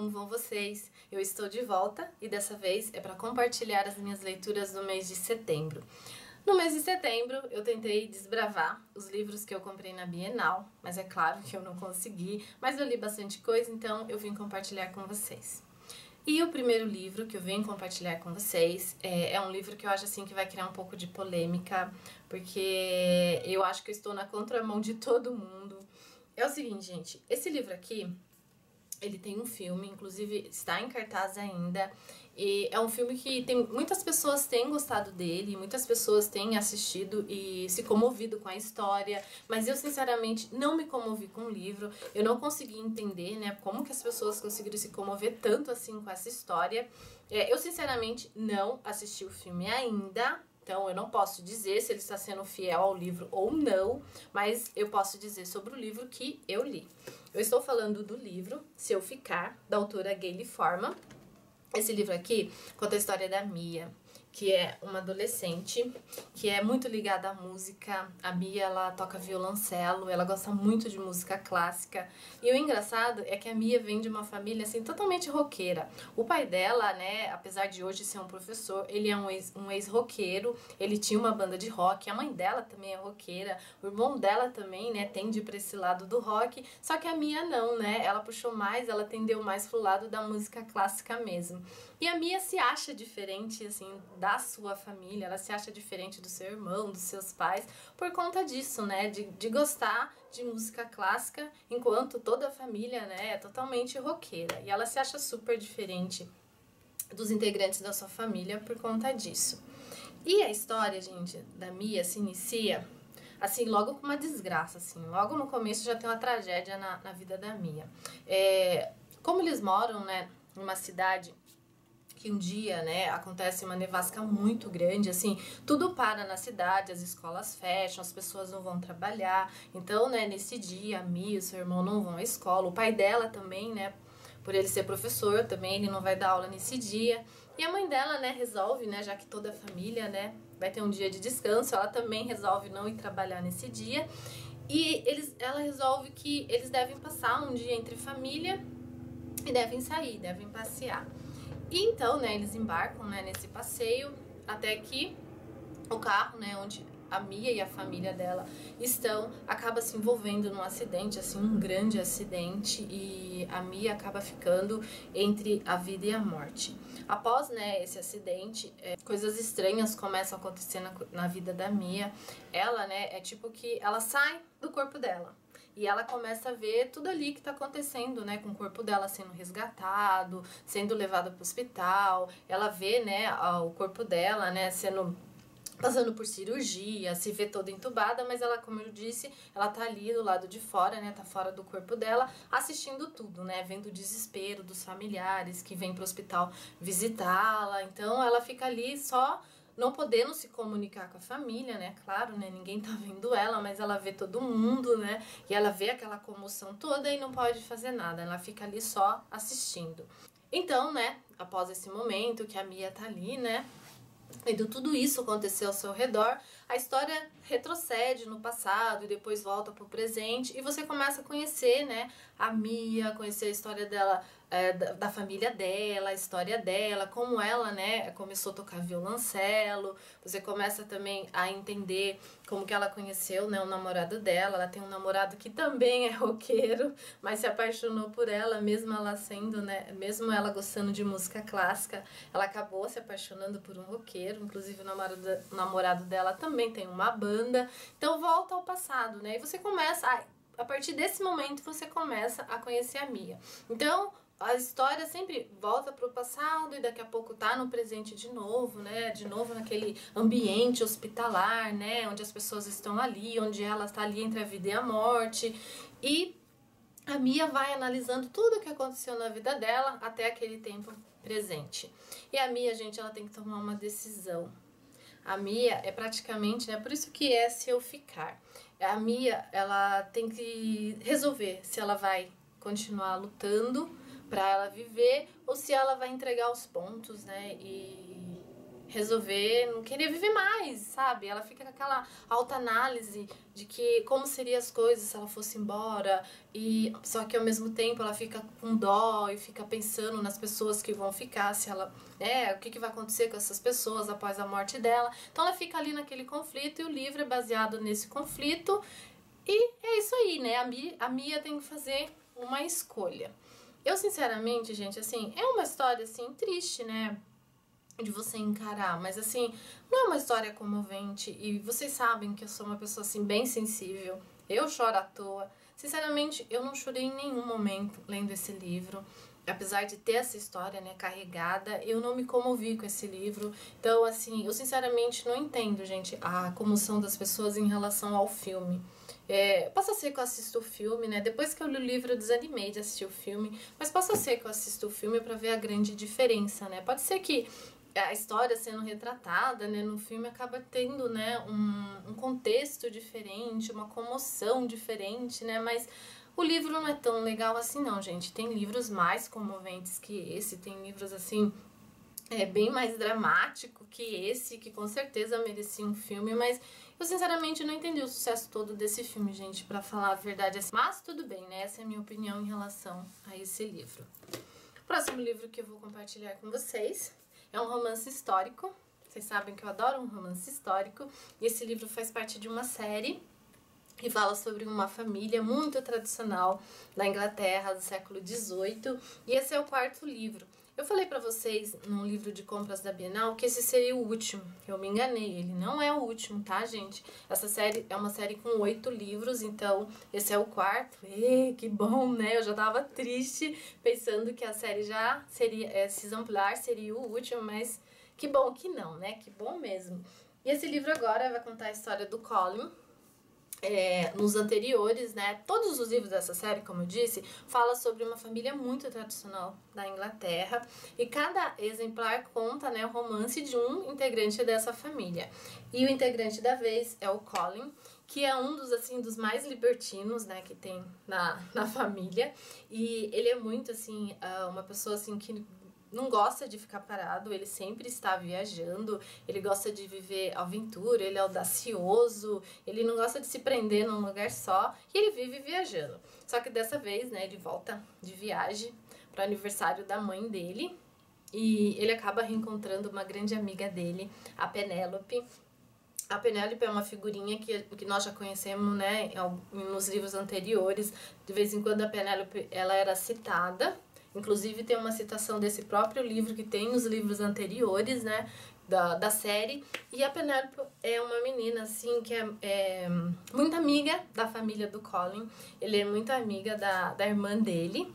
como vão vocês? Eu estou de volta e dessa vez é para compartilhar as minhas leituras do mês de setembro. No mês de setembro eu tentei desbravar os livros que eu comprei na Bienal, mas é claro que eu não consegui, mas eu li bastante coisa, então eu vim compartilhar com vocês. E o primeiro livro que eu venho compartilhar com vocês é um livro que eu acho assim que vai criar um pouco de polêmica, porque eu acho que eu estou na contramão de todo mundo. É o seguinte, gente, esse livro aqui, ele tem um filme, inclusive está em cartaz ainda, e é um filme que muitas pessoas têm gostado dele, muitas pessoas têm assistido e se comovido com a história, mas eu sinceramente não me comovi com o livro, eu não consegui entender, né, como que as pessoas conseguiram se comover tanto assim com essa história. Eu sinceramente não assisti o filme ainda, então eu não posso dizer se ele está sendo fiel ao livro ou não, mas eu posso dizer sobre o livro que eu li. Eu estou falando do livro Se Eu Ficar, da autora Gayle Forman. Esse livro aqui conta a história da Mia, que é uma adolescente que é muito ligada à música. A Mia, ela toca violoncelo, ela gosta muito de música clássica. E o engraçado é que a Mia vem de uma família assim totalmente roqueira. O pai dela, né, apesar de hoje ser um professor, ele é um ex-roqueiro, ele tinha uma banda de rock, a mãe dela também é roqueira, o irmão dela também, né, tende para esse lado do rock, só que a Mia não, né, ela puxou mais, ela tendeu mais pro lado da música clássica mesmo. E a Mia se acha diferente, assim, da sua família, ela se acha diferente do seu irmão, dos seus pais, por conta disso, né, de gostar de música clássica, enquanto toda a família, né, é totalmente roqueira. E ela se acha super diferente dos integrantes da sua família por conta disso. E a história, gente, da Mia se inicia, assim, logo com uma desgraça, assim, logo no começo já tem uma tragédia na vida da Mia. Como eles moram, né, numa cidade que um dia, né, acontece uma nevasca muito grande, assim, tudo para na cidade, as escolas fecham, as pessoas não vão trabalhar, então, né, nesse dia, a Mia e o seu irmão não vão à escola, o pai dela também, né, por ele ser professor também, ele não vai dar aula nesse dia, e a mãe dela, né, resolve, né, já que toda a família, né, vai ter um dia de descanso, ela também resolve não ir trabalhar nesse dia, e ela resolve que eles devem passar um dia entre família e devem sair, devem passear. E então, né, eles embarcam, né, nesse passeio, até que o carro, né, onde a Mia e a família dela estão, acaba se envolvendo num acidente, assim, um grande acidente, e a Mia acaba ficando entre a vida e a morte. Após, né, esse acidente, coisas estranhas começam a acontecer na vida da Mia. Ela, né, é tipo que ela sai do corpo dela. E ela começa a ver tudo ali que tá acontecendo, né, com o corpo dela sendo resgatado, sendo levado para o hospital. Ela vê, né, o corpo dela, né, passando por cirurgia, se vê toda entubada, mas ela, como eu disse, ela tá ali do lado de fora, né, tá fora do corpo dela, assistindo tudo, né, vendo o desespero dos familiares que vêm pro hospital visitá-la. Então ela fica ali só não podendo se comunicar com a família, né, claro, né, ninguém tá vendo ela, mas ela vê todo mundo, né, e ela vê aquela comoção toda e não pode fazer nada, ela fica ali só assistindo. Então, né, após esse momento que a Mia tá ali, né, vendo tudo isso acontecer ao seu redor, a história retrocede no passado e depois volta pro presente, e você começa a conhecer, né, a Mia, conhecer a história dela, da família dela, a história dela, como ela, né, começou a tocar violoncelo. Você começa também a entender como que ela conheceu, né, o namorado dela. Ela tem um namorado que também é roqueiro, mas se apaixonou por ela, mesmo ela sendo, né, mesmo ela gostando de música clássica, ela acabou se apaixonando por um roqueiro. Inclusive o namorado dela também tem uma banda. Então volta ao passado, né, e você começa a partir desse momento você começa a conhecer a Mia. Então a história sempre volta para o passado e daqui a pouco tá no presente de novo, né? De novo naquele ambiente hospitalar, né? Onde as pessoas estão ali, onde ela está ali entre a vida e a morte. E a Mia vai analisando tudo o que aconteceu na vida dela até aquele tempo presente. E a Mia, gente, ela tem que tomar uma decisão. A Mia é praticamente, né, por isso que é Se Eu Ficar. A Mia, ela tem que resolver se ela vai continuar lutando para ela viver ou se ela vai entregar os pontos, né, e resolver não querer viver mais, sabe? Ela fica com aquela alta análise de que como seriam as coisas se ela fosse embora, e só que ao mesmo tempo ela fica com dó e fica pensando nas pessoas que vão ficar, se ela, o que vai acontecer com essas pessoas após a morte dela. Então ela fica ali naquele conflito e o livro é baseado nesse conflito. E é isso aí, né? A Mia tem que fazer uma escolha. Eu, sinceramente, gente, assim, é uma história, assim, triste, né? De você encarar, mas assim, não é uma história comovente, e vocês sabem que eu sou uma pessoa assim bem sensível, eu choro à toa. Sinceramente, eu não chorei em nenhum momento lendo esse livro, apesar de ter essa história, né, carregada, eu não me comovi com esse livro. Então, assim, eu sinceramente não entendo, gente, a comoção das pessoas em relação ao filme. Possa ser que eu assista o filme, né? Depois que eu li o livro eu desanimei de assistir o filme, mas possa ser que eu assista o filme pra ver a grande diferença, né? Pode ser que a história sendo retratada, né, no filme acaba tendo, né, um contexto diferente, uma comoção diferente, né, mas o livro não é tão legal assim não, gente. Tem livros mais comoventes que esse, tem livros assim, bem mais dramático que esse, que com certeza merecia um filme, mas eu sinceramente não entendi o sucesso todo desse filme, gente, pra falar a verdade assim. Mas tudo bem, né, essa é a minha opinião em relação a esse livro. O próximo livro que eu vou compartilhar com vocês é um romance histórico. Vocês sabem que eu adoro um romance histórico. E esse livro faz parte de uma série que fala sobre uma família muito tradicional da Inglaterra do século XVIII. E esse é o quarto livro. Eu falei pra vocês no livro de compras da Bienal que esse seria o último. Eu me enganei, ele não é o último, tá, gente? Essa série é uma série com 8 livros, então esse é o quarto. Que bom, né? Eu já tava triste pensando que a série já seria, esse exemplar seria o último, mas que bom que não, né? Que bom mesmo. E esse livro agora vai contar a história do Colin. Nos anteriores, né, todos os livros dessa série, como eu disse, fala sobre uma família muito tradicional da Inglaterra, e cada exemplar conta, né, o romance de um integrante dessa família. E o integrante da vez é o Colin, que é um dos, assim, dos mais libertinos, né, que tem na família, e ele é muito, assim, uma pessoa, assim, que não gosta de ficar parado, ele sempre está viajando, ele gosta de viver aventura, ele é audacioso, ele não gosta de se prender num lugar só, e ele vive viajando. Só que dessa vez, né, ele volta de viagem para o aniversário da mãe dele, e ele acaba reencontrando uma grande amiga dele, a Penélope. A Penélope é uma figurinha que nós já conhecemos, né, nos livros anteriores. De vez em quando a Penélope, ela era citada. Inclusive tem uma citação desse próprio livro que tem nos livros anteriores, né, da série. E a Penélope é uma menina, assim, que é muito amiga da família do Colin. Ele é muito amiga da irmã dele.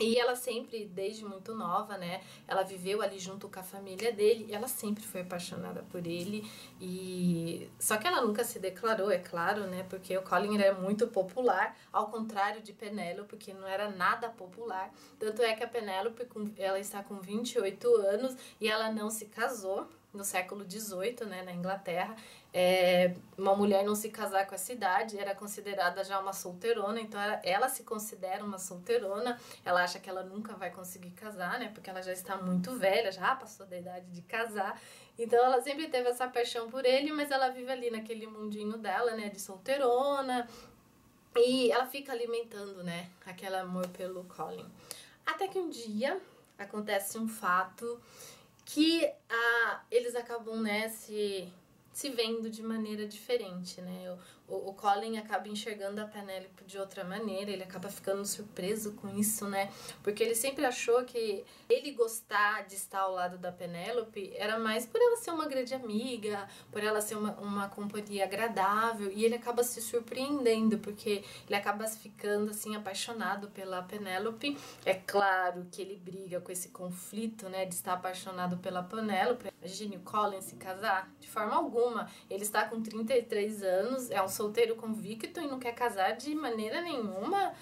E ela sempre, desde muito nova, né, ela viveu ali junto com a família dele, e ela sempre foi apaixonada por ele, só que ela nunca se declarou, é claro, né, porque o Colin era muito popular, ao contrário de Penélope, que não era nada popular. Tanto é que a Penélope, ela está com 28 anos e ela não se casou. No século XVIII, né, na Inglaterra, uma mulher não se casar com essa idade era considerada já uma solteirona, então ela se considera uma solteirona, ela acha que ela nunca vai conseguir casar, né, porque ela já está muito velha, já passou da idade de casar, então ela sempre teve essa paixão por ele, mas ela vive ali naquele mundinho dela, né, de solteirona, e ela fica alimentando, né, aquele amor pelo Colin. Até que um dia acontece um fato que eles acabam, né, se vendo de maneira diferente, né? O Colin acaba enxergando a Penélope de outra maneira, ele acaba ficando surpreso com isso, né? Porque ele sempre achou que ele gostar de estar ao lado da Penélope era mais por ela ser uma grande amiga, por ela ser uma companhia agradável, e ele acaba se surpreendendo, porque ele acaba ficando, assim, apaixonado pela Penélope. É claro que ele briga com esse conflito, né, de estar apaixonado pela Penélope. Imagine o Colin se casar? De forma alguma. Ele está com 33 anos, é um solteiro convicto e não quer casar de maneira nenhuma.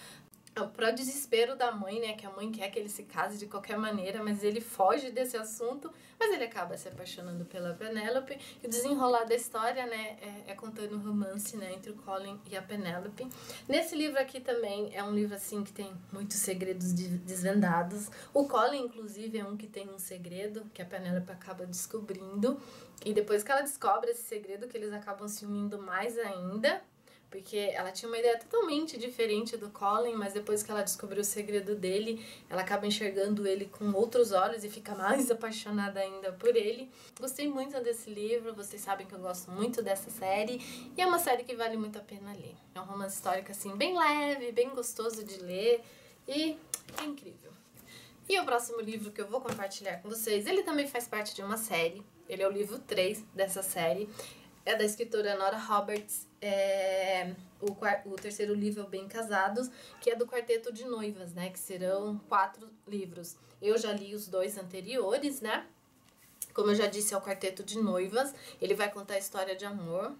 Para o desespero da mãe, né? Que a mãe quer que ele se case de qualquer maneira, mas ele foge desse assunto, mas ele acaba se apaixonando pela Penélope. E o desenrolar da história, né? É contando um romance, né? Entre o Colin e a Penélope. Nesse livro aqui também é um livro, assim, que tem muitos segredos desvendados. O Colin, inclusive, é um que tem um segredo que a Penélope acaba descobrindo. E depois que ela descobre esse segredo, que eles acabam se unindo mais ainda. Porque ela tinha uma ideia totalmente diferente do Colin, mas depois que ela descobriu o segredo dele, ela acaba enxergando ele com outros olhos e fica mais apaixonada ainda por ele. Gostei muito desse livro, vocês sabem que eu gosto muito dessa série, e é uma série que vale muito a pena ler. É um romance histórico assim, bem leve, bem gostoso de ler, e é incrível. E o próximo livro que eu vou compartilhar com vocês, ele também faz parte de uma série, ele é o livro 3 dessa série. É da escritora Nora Roberts, o terceiro livro é o Bem Casados, que é do Quarteto de Noivas, né? Que serão 4 livros. Eu já li os 2 anteriores, né? Como eu já disse, é o Quarteto de Noivas. Ele vai contar a história de amor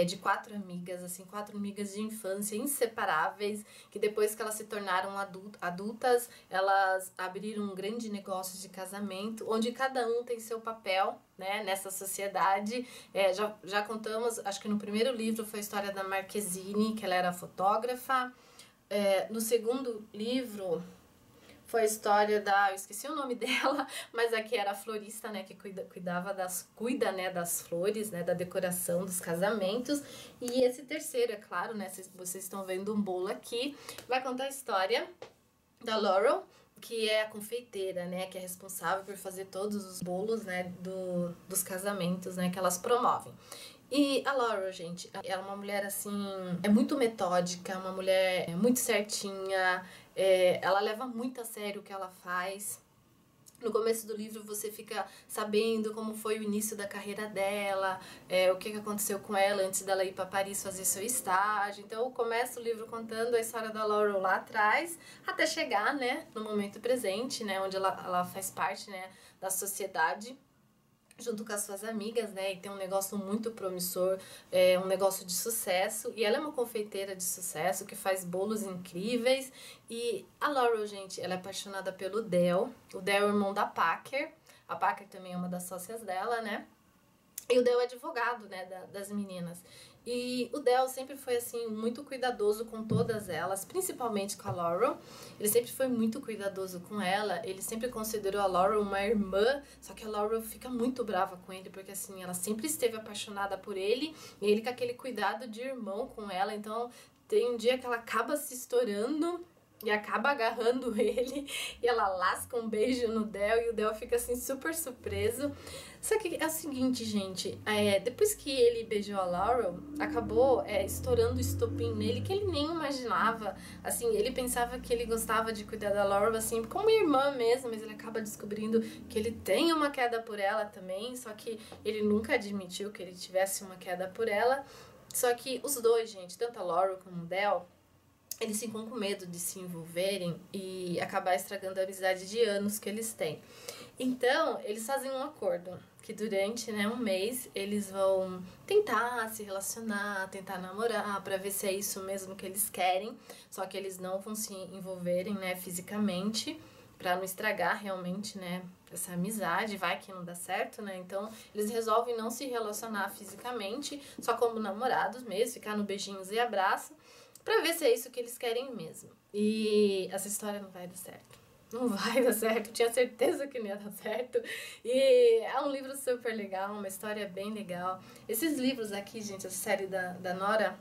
de 4 amigas, assim, 4 amigas de infância inseparáveis, que depois que elas se tornaram adultas, elas abriram um grande negócio de casamento, onde cada um tem seu papel, né, nessa sociedade. Já contamos, acho que no primeiro livro foi a história da Marquezine, que ela era fotógrafa. No segundo livro foi a história eu esqueci o nome dela, mas aqui era a florista, né, que cuida, né, das flores, né, da decoração dos casamentos. E esse terceiro, é claro, né, vocês estão vendo um bolo aqui, vai contar a história da Laurel, que é a confeiteira, né, que é responsável por fazer todos os bolos, né, dos casamentos, né, que elas promovem. E a Laurel, gente, ela é uma mulher, assim, é muito metódica, uma mulher muito certinha, ela leva muito a sério o que ela faz. No começo do livro você fica sabendo como foi o início da carreira dela, o que aconteceu com ela antes dela ir para Paris fazer seu estágio. Então começa o livro contando a história da Laurel lá atrás, até chegar, né, no momento presente, né, onde ela faz parte, né, da sociedade, junto com as suas amigas, né, e tem um negócio muito promissor, um negócio de sucesso, e ela é uma confeiteira de sucesso, que faz bolos incríveis, e a Laurel, gente, ela é apaixonada pelo Del, o Del é o irmão da Packer, a Packer também é uma das sócias dela, né, e o Del é advogado, né, das meninas. E o Del sempre foi, assim, muito cuidadoso com todas elas, principalmente com a Laurel. Ele sempre foi muito cuidadoso com ela. Ele sempre considerou a Laurel uma irmã, só que a Laurel fica muito brava com ele, porque, assim, ela sempre esteve apaixonada por ele, e ele com aquele cuidado de irmão com ela. Então, tem um dia que ela acaba se estourando e acaba agarrando ele, e ela lasca um beijo no Del, e o Del fica, assim, super surpreso. Só que é o seguinte, gente, depois que ele beijou a Laurel, acabou estourando o estopim nele, que ele nem imaginava. Assim, ele pensava que ele gostava de cuidar da Laurel, assim, como irmã mesmo, mas ele acaba descobrindo que ele tem uma queda por ela também, só que ele nunca admitiu que ele tivesse uma queda por ela. Só que os dois, gente, tanto a Laurel como o Del, eles ficam com medo de se envolverem e acabar estragando a amizade de anos que eles têm. Então, eles fazem um acordo que durante, né, um mês eles vão tentar se relacionar, tentar namorar, pra ver se é isso mesmo que eles querem, só que eles não vão se envolverem, né, fisicamente, pra não estragar realmente, né, essa amizade, vai que não dá certo, né, então eles resolvem não se relacionar fisicamente, só como namorados mesmo, ficar no beijinhos e abraço, pra ver se é isso que eles querem mesmo. E essa história não vai dar certo. Não vai dar certo, tinha certeza que não ia dar certo. E é um livro super legal, uma história bem legal. Esses livros aqui, gente, essa série da Nora,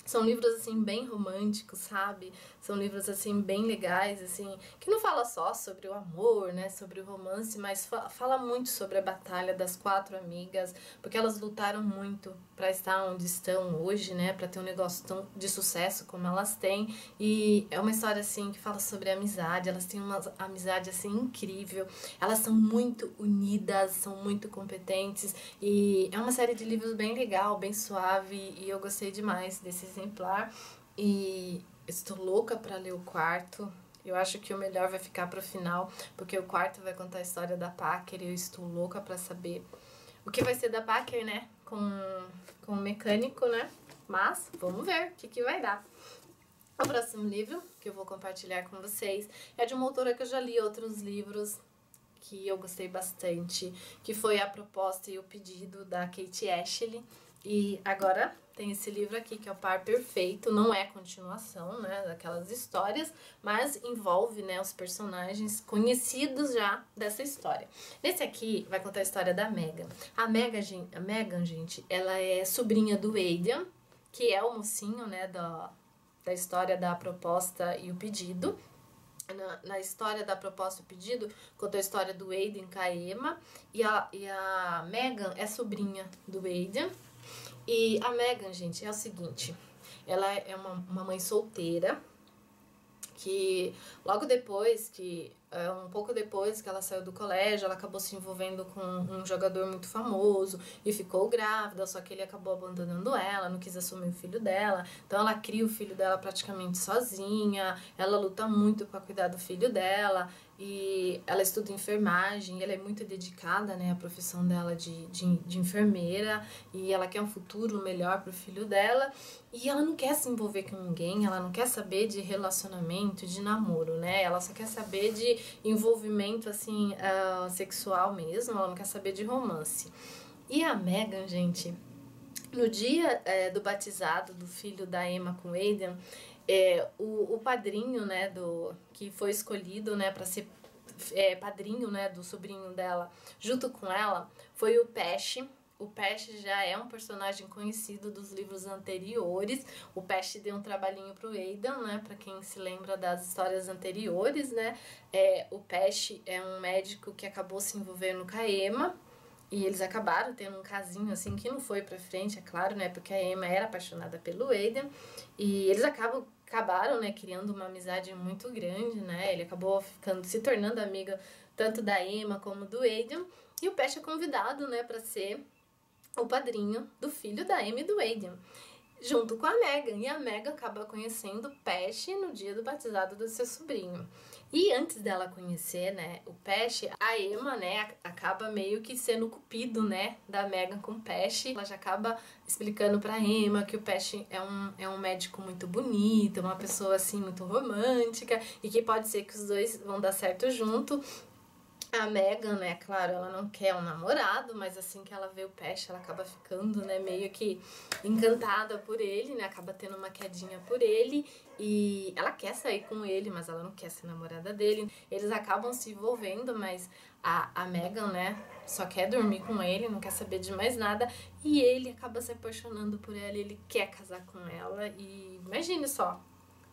são livros, assim, bem românticos, sabe? São livros, assim, bem legais, assim, que não fala só sobre o amor, né, sobre o romance, mas fala muito sobre a batalha das 4 amigas, porque elas lutaram muito pra estar onde estão hoje, né, pra ter um negócio tão de sucesso como elas têm. E é uma história, assim, que fala sobre amizade, elas têm uma amizade, assim, incrível, elas são muito unidas, são muito competentes, e é uma série de livros bem legal, bem suave, e eu gostei demais desse exemplar, e estou louca para ler o quarto. Eu acho que o melhor vai ficar pro final, porque o quarto vai contar a história da Packer, e eu estou louca para saber o que vai ser da Packer, né, com o mecânico, né, mas vamos ver o que vai dar. O próximo livro que eu vou compartilhar com vocês é de uma autora que eu já li outros livros que eu gostei bastante, que foi A Proposta e o Pedido, da Kate Ashley. E agora tem esse livro aqui, que é o Par Perfeito. Não é continuação, né, daquelas histórias, mas envolve, né, os personagens conhecidos já dessa história. Nesse aqui vai contar a história da Megan. A Megan, gente, ela é sobrinha do Aidan, que é o mocinho, né, da história da Proposta e o Pedido. Na história da Proposta e o Pedido, conta a história do Aidan com a Emma, e a Megan é sobrinha do Aidan. E a Megan, gente, é o seguinte, ela é uma mãe solteira, que logo depois um pouco depois que ela saiu do colégio, ela acabou se envolvendo com um jogador muito famoso e ficou grávida, só que ele acabou abandonando ela, não quis assumir o filho dela, então ela cria o filho dela praticamente sozinha, ela luta muito para cuidar do filho dela, e ela estuda enfermagem, ela é muito dedicada, né, à profissão dela de enfermeira, e ela quer um futuro melhor para o filho dela, e ela não quer se envolver com ninguém, ela não quer saber de relacionamento, de namoro, né, ela só quer saber de envolvimento, assim, sexual mesmo, ela não quer saber de romance. E a Megan, gente, no dia do batizado do filho da Emma com o Aidan, o padrinho, né, que foi escolhido, né, para ser padrinho, né, do sobrinho dela, junto com ela, foi o Pesci. O Pesci já é um personagem conhecido dos livros anteriores. O Pesci deu um trabalhinho pro Aidan, né? Pra quem se lembra das histórias anteriores, né? O Pesci é um médico que acabou se envolvendo com a Emma. E eles acabaram tendo um casinho, assim, que não foi pra frente, é claro, né? Porque a Emma era apaixonada pelo Aidan. E eles acabaram, né, criando uma amizade muito grande, né? Ele acabou se tornando amiga tanto da Emma como do Aidan. E o Pesci é convidado, né, pra ser o padrinho do filho da Emma e do Aidan, junto com a Megan. E a Megan acaba conhecendo o Pesci no dia do batizado do seu sobrinho. E antes dela conhecer, né, o Pesci, a Emma, né, acaba meio que sendo o cupido, né, da Megan com o Pesci. Ela já acaba explicando pra Emma que o Pesci é um médico muito bonito, uma pessoa, assim, muito romântica, e que pode ser que os dois vão dar certo junto. A Megan, né, claro, ela não quer um namorado, mas assim que ela vê o Pesci, ela acaba ficando, né, meio que encantada por ele, né, acaba tendo uma quedinha por ele, e ela quer sair com ele, mas ela não quer ser namorada dele. Eles acabam se envolvendo, mas a Megan, né, só quer dormir com ele, não quer saber de mais nada, e ele acaba se apaixonando por ela, ele quer casar com ela, e imagine só,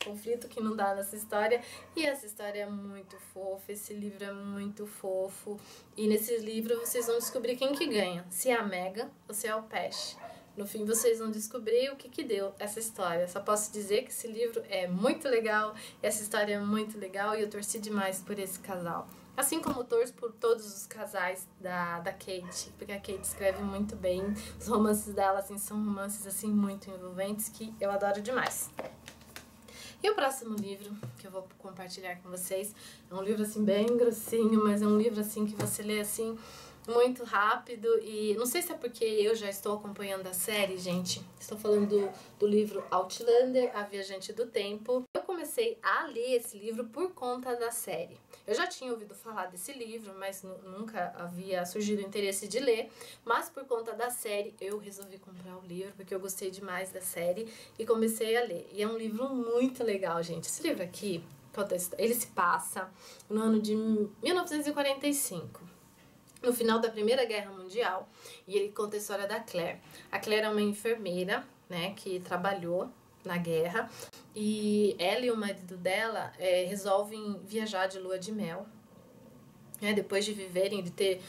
conflito que não dá nessa história. E essa história é muito fofa, esse livro é muito fofo, e nesse livro vocês vão descobrir quem que ganha, se é a Megan ou se é o Pesci. No fim vocês vão descobrir o que deu essa história. Só posso dizer que esse livro é muito legal, essa história é muito legal, e eu torci demais por esse casal. Assim como eu torço por todos os casais da Kate, porque a Kate escreve muito bem. Os romances dela, assim, são romances, assim, muito envolventes, que eu adoro demais. E o próximo livro que eu vou compartilhar com vocês é um livro, assim, bem grossinho, mas é um livro, assim, que você lê, assim, muito rápido. E não sei se é porque eu já estou acompanhando a série, gente. Estou falando do livro Outlander, A Viajante do Tempo. Eu comecei a ler esse livro por conta da série. Eu já tinha ouvido falar desse livro, mas nunca havia surgido o interesse de ler. Mas por conta da série, eu resolvi comprar o livro, porque eu gostei demais da série e comecei a ler. E é um livro muito legal, gente. Esse livro aqui, ele se passa no ano de 1945. No final da Primeira Guerra Mundial, e ele conta a história da Claire. A Claire é uma enfermeira, né, que trabalhou na guerra, e ela e o marido dela resolvem viajar de lua de mel, né, depois de viverem, de ter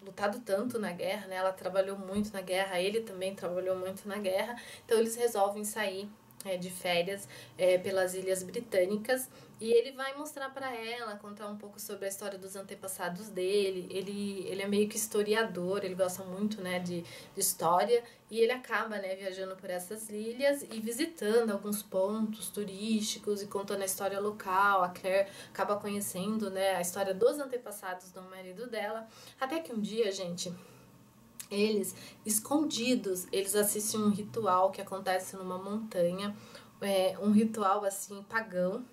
lutado tanto na guerra, né, ela trabalhou muito na guerra, ele também trabalhou muito na guerra, então eles resolvem sair de férias pelas Ilhas Britânicas, e ele vai mostrar para ela, contar um pouco sobre a história dos antepassados dele. Ele é meio que historiador, ele gosta muito, né, de história, e ele acaba, né, viajando por essas ilhas e visitando alguns pontos turísticos e contando a história local. A Claire acaba conhecendo, né, a história dos antepassados do marido dela, até que um dia, gente, eles, escondidos, eles assistem um ritual que acontece numa montanha, um ritual assim pagão,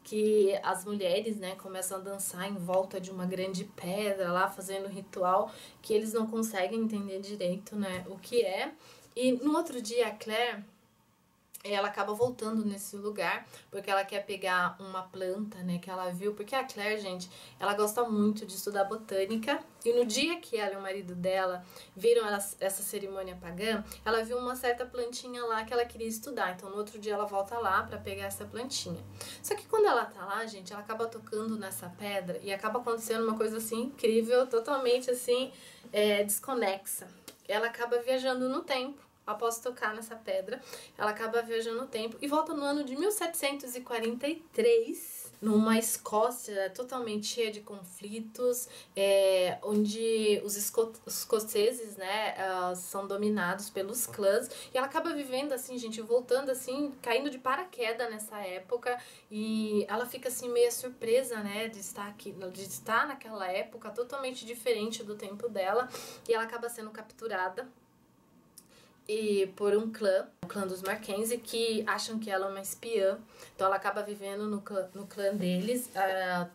que as mulheres, né, começam a dançar em volta de uma grande pedra lá, fazendo ritual, que eles não conseguem entender direito, né, o que é. E no outro dia a Claire, ela acaba voltando nesse lugar, porque ela quer pegar uma planta, né, que ela viu, porque a Claire, gente, ela gosta muito de estudar botânica, e no dia que ela e o marido dela viram essa cerimônia pagã, ela viu uma certa plantinha lá que ela queria estudar, então no outro dia ela volta lá pra pegar essa plantinha. Só que quando ela tá lá, gente, ela acaba tocando nessa pedra, e acaba acontecendo uma coisa assim incrível, totalmente assim, desconexa. Ela acaba viajando no tempo. Após tocar nessa pedra, ela acaba viajando no tempo e volta no ano de 1743, numa Escócia totalmente cheia de conflitos, onde os escoceses, né, são dominados pelos clãs, e ela acaba vivendo assim, gente, voltando assim, caindo de paraquedas nessa época, e ela fica assim meio surpresa, né, de estar aqui, de estar naquela época totalmente diferente do tempo dela, e ela acaba sendo capturada e por um clã, o clã dos Mackenzie, que acham que ela é uma espiã. Então ela acaba vivendo no clã deles,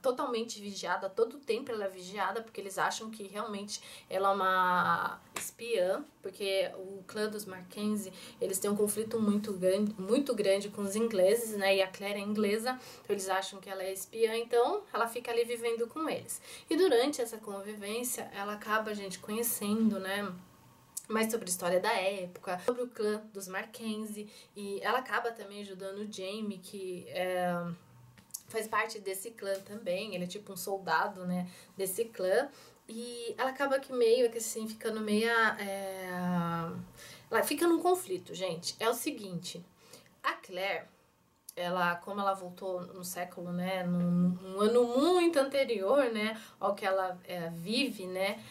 totalmente vigiada, todo tempo ela é vigiada, porque eles acham que realmente ela é uma espiã, porque o clã dos Mackenzie, eles têm um conflito muito grande com os ingleses, né, e a Claire é inglesa, então eles acham que ela é espiã, então ela fica ali vivendo com eles. E durante essa convivência, ela acaba, gente, conhecendo, né, mais sobre a história da época, sobre o clã dos Mackenzie, e ela acaba também ajudando o Jaime, que faz parte desse clã também, ele é tipo um soldado, né, desse clã, e ela acaba que meio que assim, ficando meio ela fica num conflito, gente. É o seguinte, a Claire, como ela voltou no século, né, num ano muito anterior, né, ao que ela vive, né,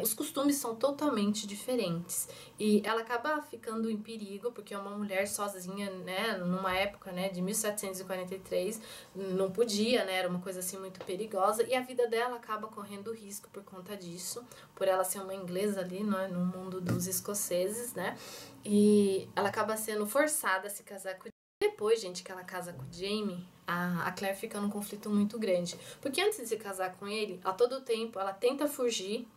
os costumes são totalmente diferentes. E ela acaba ficando em perigo, porque é uma mulher sozinha, né, numa época, né, de 1743, não podia, né, era uma coisa assim muito perigosa, e a vida dela acaba correndo risco por conta disso, por ela ser uma inglesa ali, né, no mundo dos escoceses, né, e ela acaba sendo forçada a se casar com depois, gente, que ela casa com o Jaime, a Claire fica num conflito muito grande. Porque antes de se casar com ele, a todo tempo ela tenta fugir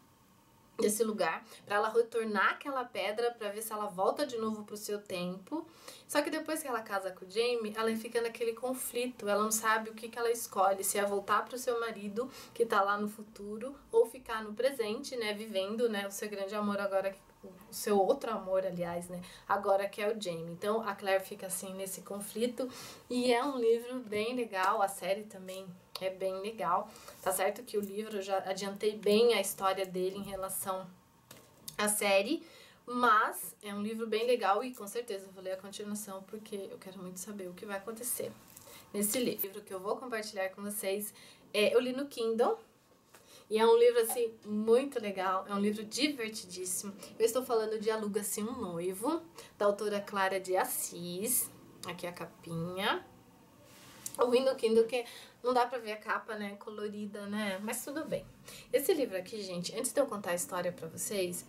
desse lugar para ela retornar aquela pedra para ver se ela volta de novo pro seu tempo. Só que depois que ela casa com o Jaime, ela fica naquele conflito, ela não sabe o que ela escolhe, se é voltar pro seu marido que tá lá no futuro ou ficar no presente, né, vivendo, né, o seu grande amor agora, o seu outro amor, aliás, né, agora que é o Jaime. Então a Claire fica assim nesse conflito, e é um livro bem legal, a série também é bem legal. Tá certo que o livro, eu já adiantei bem a história dele em relação à série, mas é um livro bem legal e com certeza eu vou ler a continuação, porque eu quero muito saber o que vai acontecer nesse livro que eu vou compartilhar com vocês. Eu li no Kindle, e é um livro, assim, muito legal, é um livro divertidíssimo. Eu estou falando de Aluga-se um Noivo, da autora Clara de Assis. Aqui a capinha. O ruim do Kindle que não dá pra ver a capa, né, colorida, né, mas tudo bem. Esse livro aqui, gente, antes de eu contar a história pra vocês,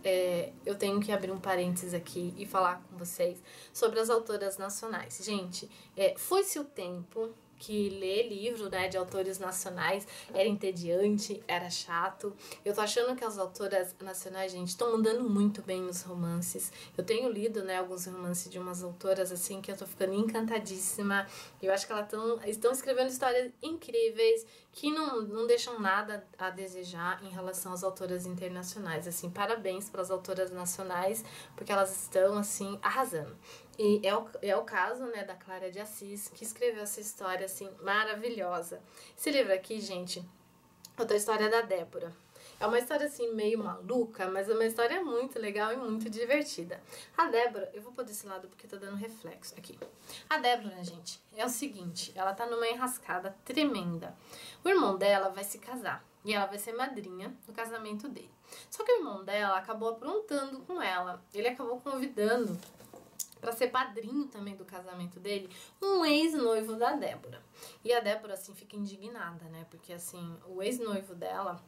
eu tenho que abrir um parênteses aqui e falar com vocês sobre as autoras nacionais. Gente, foi-se o tempo que ler livro, né, de autores nacionais era entediante, era chato. Eu tô achando que as autoras nacionais, gente, estão mandando muito bem nos romances. Eu tenho lido, né, alguns romances de umas autoras, assim, que eu tô ficando encantadíssima. Eu acho que elas estão escrevendo histórias incríveis, que não deixam nada a desejar em relação às autoras internacionais. Assim, parabéns para as autoras nacionais, porque elas estão, assim, arrasando. E é o caso, né, da Clara de Assis, que escreveu essa história, assim, maravilhosa. Esse livro aqui, gente, conta a história da Débora. É uma história, assim, meio maluca, mas é uma história muito legal e muito divertida. A Débora, eu vou pôr desse lado porque tá dando reflexo aqui. A Débora, gente, é o seguinte, ela tá numa enrascada tremenda. O irmão dela vai se casar e ela vai ser madrinha do casamento dele. Só que o irmão dela acabou aprontando com ela. Ele acabou convidando para ser padrinho também do casamento dele, um ex-noivo da Débora. E a Débora, assim, fica indignada, né? Porque, assim, o ex-noivo dela,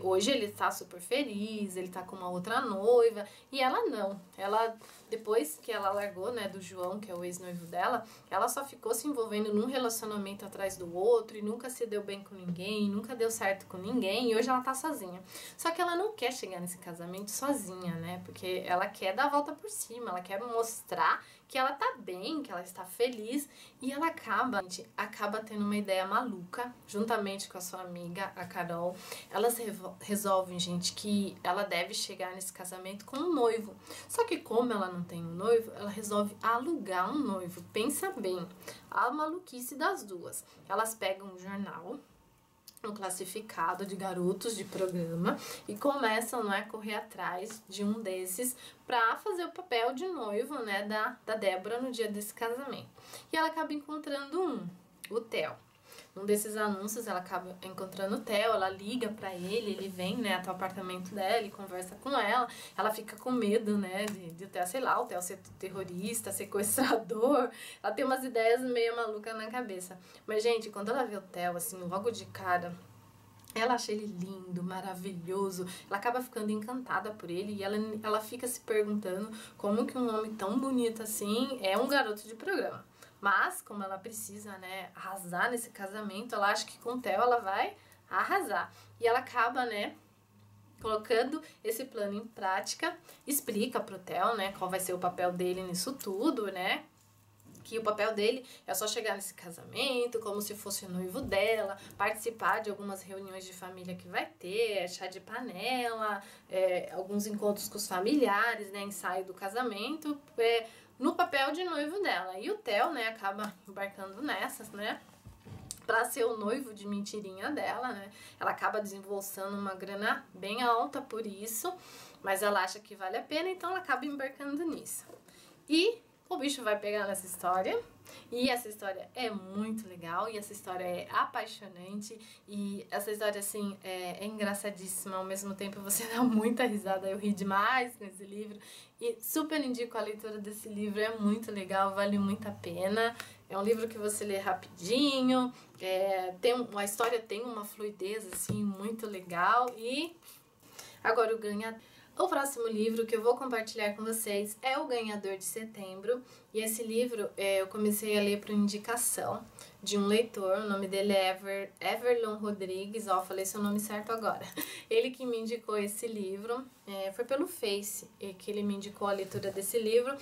hoje ele tá super feliz, ele tá com uma outra noiva, e ela não. Ela Depois que ela largou, né, do João, que é o ex-noivo dela, ela só ficou se envolvendo num relacionamento atrás do outro e nunca se deu bem com ninguém, nunca deu certo com ninguém, e hoje ela tá sozinha. Só que ela não quer chegar nesse casamento sozinha, né, porque ela quer dar a volta por cima, ela quer mostrar que ela tá bem, que ela está feliz, e ela acaba tendo uma ideia maluca, juntamente com a sua amiga, a Carol. Elas resolvem, gente, que ela deve chegar nesse casamento com um noivo. Só que como ela não tem um noivo, ela resolve alugar um noivo. Pensa bem, a maluquice das duas. Elas pegam um jornal, um classificado de garotos de programa e começam, né, a correr atrás de um desses para fazer o papel de noivo, né, da Débora no dia desse casamento. E ela acaba encontrando o Theo. Num desses anúncios, ela acaba encontrando o Theo, ela liga pra ele vem, né, até o apartamento dela e conversa com ela. Ela fica com medo, né, de o Theo, sei lá, o Theo ser terrorista, sequestrador. Ela tem umas ideias meio malucas na cabeça. Mas, gente, quando ela vê o Theo, assim, logo de cara, ela acha ele lindo, maravilhoso. Ela acaba ficando encantada por ele e ela fica se perguntando como que um homem tão bonito assim é um garoto de programa. Mas, como ela precisa, né, arrasar nesse casamento, ela acha que com o Theo ela vai arrasar. E ela acaba, né, colocando esse plano em prática, explica pro Theo, né, qual vai ser o papel dele nisso tudo, né, que o papel dele é só chegar nesse casamento, como se fosse o noivo dela, participar de algumas reuniões de família que vai ter, chá de panela, alguns encontros com os familiares, né, ensaio do casamento, no papel de noivo dela. E o Theo, né, acaba embarcando nessas, né, pra ser o noivo de mentirinha dela, né. Ela acaba desembolsando uma grana bem alta por isso, mas ela acha que vale a pena, então ela acaba embarcando nisso. E o bicho vai pegar nessa história, e essa história é muito legal, e essa história é apaixonante, e essa história, assim, é engraçadíssima, ao mesmo tempo você dá muita risada, eu ri demais com esse livro, e super indico a leitura desse livro, é muito legal, vale muito a pena, é um livro que você lê rapidinho, a história tem uma fluidez, assim, muito legal, e agora o ganhador. O próximo livro que eu vou compartilhar com vocês é O Ganhador de Setembro. E esse livro eu comecei a ler por indicação de um leitor, o nome dele é Everlon Rodrigues, ó, falei seu nome certo agora. Ele que me indicou esse livro, foi pelo Face que ele me indicou a leitura desse livro.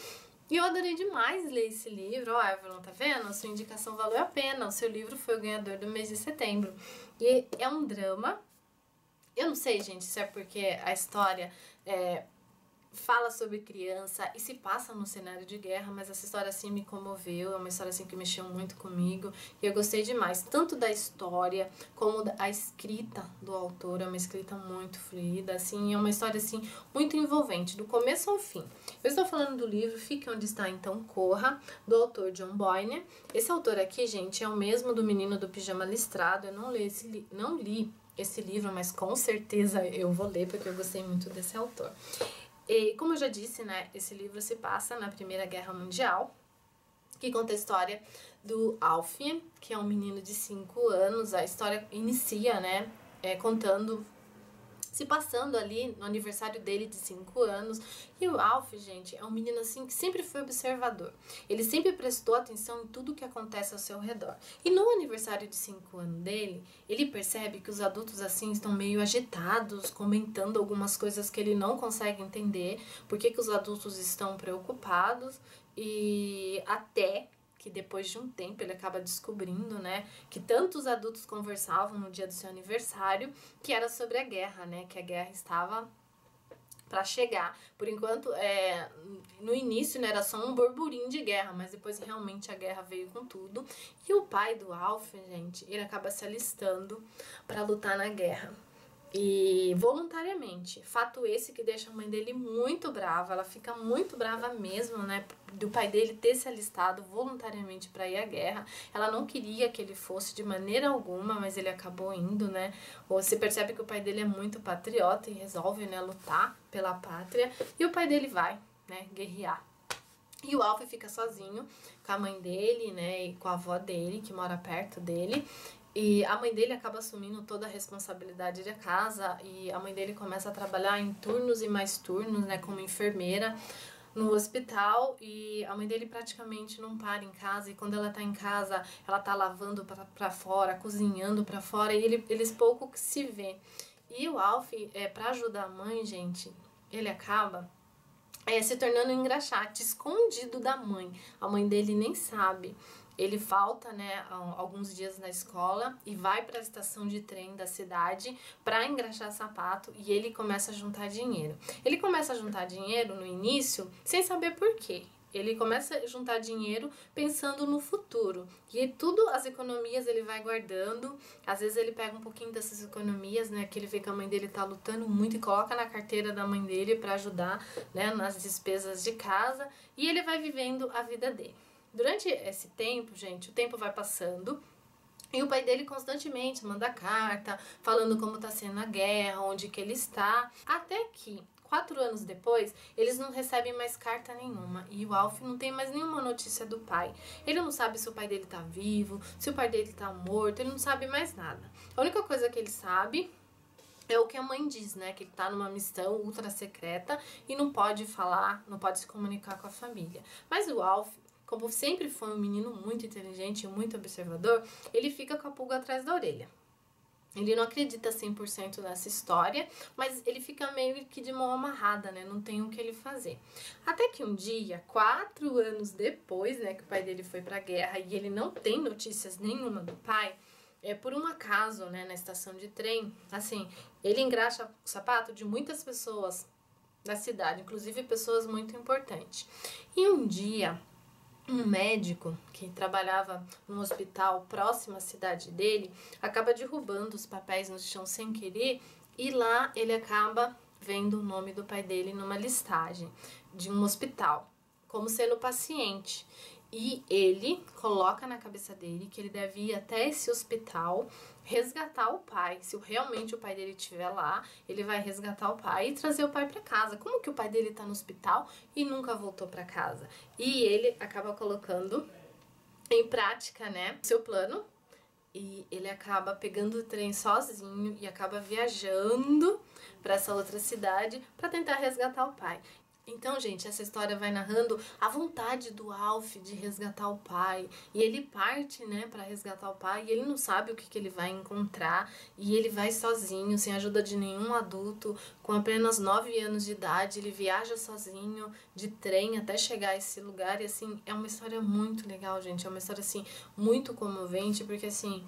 E eu adorei demais ler esse livro. Ó, Everlon, tá vendo? A sua indicação valeu a pena, o seu livro foi o ganhador do mês de setembro. E é um drama. Eu não sei, gente, se é porque a história fala sobre criança e se passa num cenário de guerra, mas essa história, assim, me comoveu, é uma história, assim, que mexeu muito comigo e eu gostei demais, tanto da história como a escrita do autor, é uma escrita muito fluida, assim, é uma história, assim, muito envolvente, do começo ao fim. Eu estou falando do livro Fique Onde Está, Então Corra, do autor John Boyne. Esse autor aqui, gente, é o mesmo do Menino do Pijama Listrado, eu não li esse livro, mas com certeza eu vou ler, porque eu gostei muito desse autor. E, como eu já disse, né, esse livro se passa na Primeira Guerra Mundial, que conta a história do Alfie, que é um menino de 5 anos. A história inicia, né, se passando ali no aniversário dele de 5 anos. E o Alf, gente, é um menino assim que sempre foi observador. Ele sempre prestou atenção em tudo que acontece ao seu redor. E no aniversário de 5 anos dele, ele percebe que os adultos assim estão meio agitados, comentando algumas coisas que ele não consegue entender, por que os adultos estão preocupados, e até que depois de um tempo ele acaba descobrindo, né, que tantos adultos conversavam no dia do seu aniversário, que era sobre a guerra, né, que a guerra estava para chegar. Por enquanto, no início, né, era só um burburinho de guerra, mas depois realmente a guerra veio com tudo. E o pai do Alf, gente, ele acaba se alistando para lutar na guerra. E voluntariamente, fato esse que deixa a mãe dele muito brava, ela fica muito brava mesmo, né, do pai dele ter se alistado voluntariamente para ir à guerra. Ela não queria que ele fosse de maneira alguma, mas ele acabou indo, né. Você percebe que o pai dele é muito patriota e resolve, né, lutar pela pátria, e o pai dele vai, né, guerrear. E o Alf fica sozinho com a mãe dele, né, e com a avó dele, que mora perto dele. E a mãe dele acaba assumindo toda a responsabilidade da casa, e a mãe dele começa a trabalhar em turnos e mais turnos, né, como enfermeira. no hospital e a mãe dele praticamente não para em casa, e quando ela tá em casa, ela tá lavando pra fora, cozinhando pra fora, e eles pouco que se vê. E o Alf, pra ajudar a mãe, gente, ele acaba se tornando um engraxate, escondido da mãe. A mãe dele nem sabe. Ele falta, né, alguns dias na escola e vai para a estação de trem da cidade para engraxar sapato, e ele começa a juntar dinheiro. Ele começa a juntar dinheiro no início sem saber por quê. Ele começa a juntar dinheiro pensando no futuro. E tudo, as economias ele vai guardando. Às vezes ele pega um pouquinho dessas economias, né, que ele vê que a mãe dele tá lutando muito, e coloca na carteira da mãe dele para ajudar, né, nas despesas de casa. E ele vai vivendo a vida dele. Durante esse tempo, gente, o tempo vai passando. E o pai dele constantemente manda carta, falando como tá sendo a guerra, onde que ele está. Até que 4 anos depois, eles não recebem mais carta nenhuma. E o Alf não tem mais nenhuma notícia do pai. Ele não sabe se o pai dele tá vivo, se o pai dele tá morto, ele não sabe mais nada. A única coisa que ele sabe é o que a mãe diz, né? Que ele tá numa missão ultra secreta e não pode falar, não pode se comunicar com a família. Mas o Alf, como sempre foi um menino muito inteligente e muito observador, ele fica com a pulga atrás da orelha. Ele não acredita 100% nessa história, mas ele fica meio que de mão amarrada, né? Não tem o que ele fazer. Até que um dia, 4 anos depois, né, que o pai dele foi pra guerra e ele não tem notícias nenhuma do pai, por um acaso, né, na estação de trem, assim, ele engraxa o sapato de muitas pessoas da cidade, inclusive pessoas muito importantes. E um dia, um médico que trabalhava num hospital próximo à cidade dele acaba derrubando os papéis no chão sem querer, e lá ele acaba vendo o nome do pai dele numa listagem de um hospital, como sendo paciente. E ele coloca na cabeça dele que ele deve ir até esse hospital resgatar o pai. Se realmente o pai dele estiver lá, ele vai resgatar o pai e trazer o pai para casa. Como que o pai dele tá no hospital e nunca voltou para casa? E ele acaba colocando em prática, né, seu plano. E ele acaba pegando o trem sozinho e acaba viajando para essa outra cidade para tentar resgatar o pai. Então, gente, essa história vai narrando a vontade do Alf de resgatar o pai. E ele parte, né, pra resgatar o pai, e ele não sabe o que ele vai encontrar. E ele vai sozinho, sem ajuda de nenhum adulto, com apenas 9 anos de idade. Ele viaja sozinho, de trem, até chegar a esse lugar. E, assim, é uma história muito legal, gente. É uma história, assim, muito comovente, porque, assim,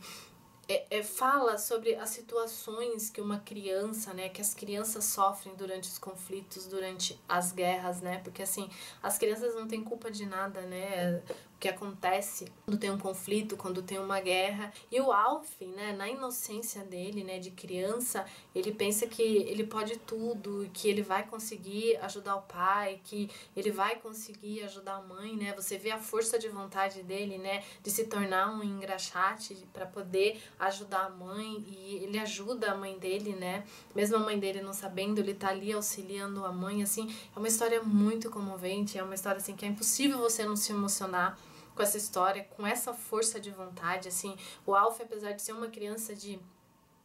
fala sobre as situações que uma criança, né, que as crianças sofrem durante os conflitos, durante as guerras, né, porque assim, as crianças não têm culpa de nada, né, o que acontece quando tem um conflito, quando tem uma guerra. E o Alf, né, na inocência dele, né, de criança, ele pensa que ele pode tudo, que ele vai conseguir ajudar o pai, que ele vai conseguir ajudar a mãe, né, você vê a força de vontade dele, né, de se tornar um engraxate para poder ajudar a mãe, e ele ajuda a mãe dele, né, mesmo a mãe dele não sabendo, ele tá ali auxiliando a mãe, assim, é uma história muito comovente, é uma história, assim, que é impossível você não se emocionar com essa história, com essa força de vontade, assim. O Alf, apesar de ser uma criança de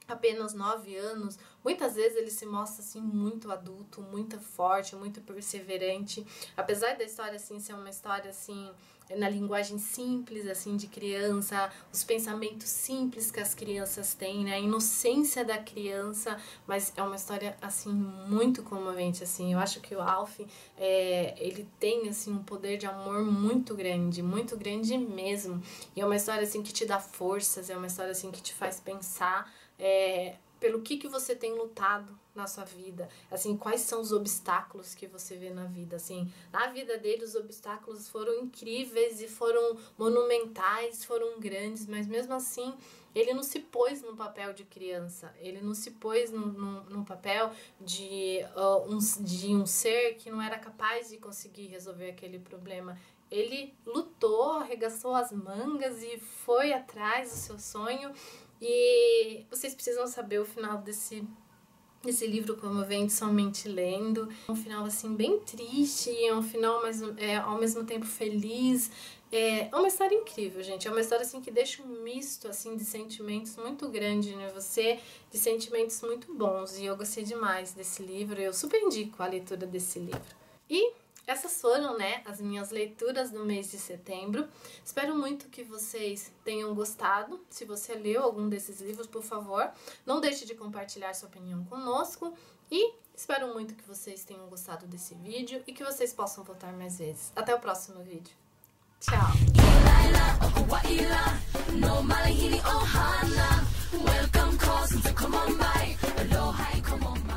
apenas 9 anos, muitas vezes ele se mostra, assim, muito adulto, muito forte, muito perseverante. Apesar da história, assim, ser uma história, assim, na linguagem simples, assim, de criança, os pensamentos simples que as crianças têm, né, a inocência da criança, mas é uma história, assim, muito comovente, assim. Eu acho que o Alf, ele tem, assim, um poder de amor muito grande mesmo, e é uma história, assim, que te dá forças, é uma história, assim, que te faz pensar, pelo que você tem lutado na sua vida, assim, quais são os obstáculos que você vê na vida, assim, na vida dele os obstáculos foram incríveis e foram monumentais, foram grandes, mas mesmo assim ele não se pôs no papel de criança, ele não se pôs no papel de um ser que não era capaz de conseguir resolver aquele problema. Ele lutou, arregaçou as mangas e foi atrás do seu sonho. E vocês precisam saber o final desse livro comovente somente lendo. É um final, assim, bem triste, é um final ao mesmo tempo feliz. É uma história incrível, gente. É uma história, assim, que deixa um misto, assim, de sentimentos muito grande, né? De sentimentos muito bons. E eu gostei demais desse livro. Eu super indico a leitura desse livro. E essas foram, né, as minhas leituras do mês de setembro. Espero muito que vocês tenham gostado. Se você leu algum desses livros, por favor, não deixe de compartilhar sua opinião conosco. E espero muito que vocês tenham gostado desse vídeo e que vocês possam voltar mais vezes. Até o próximo vídeo. Tchau! Welcome, cause come on by. Aloha, come on.